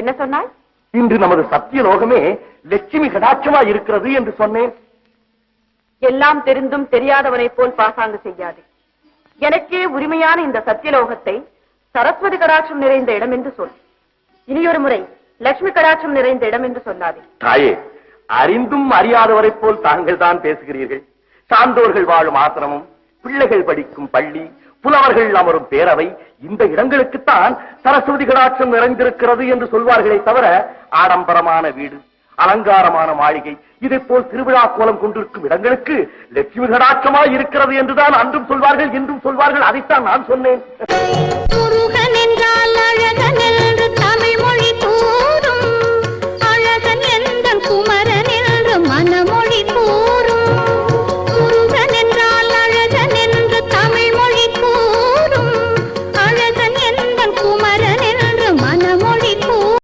என்ன சொன்னாய்? இன்று நமது சத்தியலோகமே லட்சுமி கடாட்சமா இருக்கிறது என்று சொன்னேன். எல்லாம் தெரிந்தும் தெரியாதவனை போல் பாசாங்கு செய்யாது. எனக்கே உரிமையான இந்த சத்தியலோகத்தை சரஸ்வதி கடாட்சம் நிறைந்த இடம் என்று சொல். இனியொரு முறை லட்சுமி கடாட்சம் நிறைந்த இடம் என்று சொல்லாதே. தாயே, அறிந்தும் அறியாதவரை போல் தாங்கள் தான் பேசுகிறீர்கள். சான்றோர்கள் வாழும் ஆசிரமம், பிள்ளைகள் படிக்கும் பள்ளி, புலவர்கள் அமரும் பேரவை, இந்த இடங்களுக்குத்தான் சரஸ்வதி கடாட்சம் நிறைந்திருக்கிறது என்று சொல்வார்களே தவிர, ஆடம்பரமான வீடு, அலங்காரமான மாளிகை, இதை போல் திருவிழா கோலம் கொண்டிருக்கும் இடங்களுக்கு லட்சுமி கடாட்சமாய் இருக்கிறது என்றுதான் அன்றும் சொல்வார்கள், இன்றும் சொல்வார்கள். அதைத்தான் நான் சொன்னேன். முருகன் என்றால் அழகன் என்று தமிழ் மொழி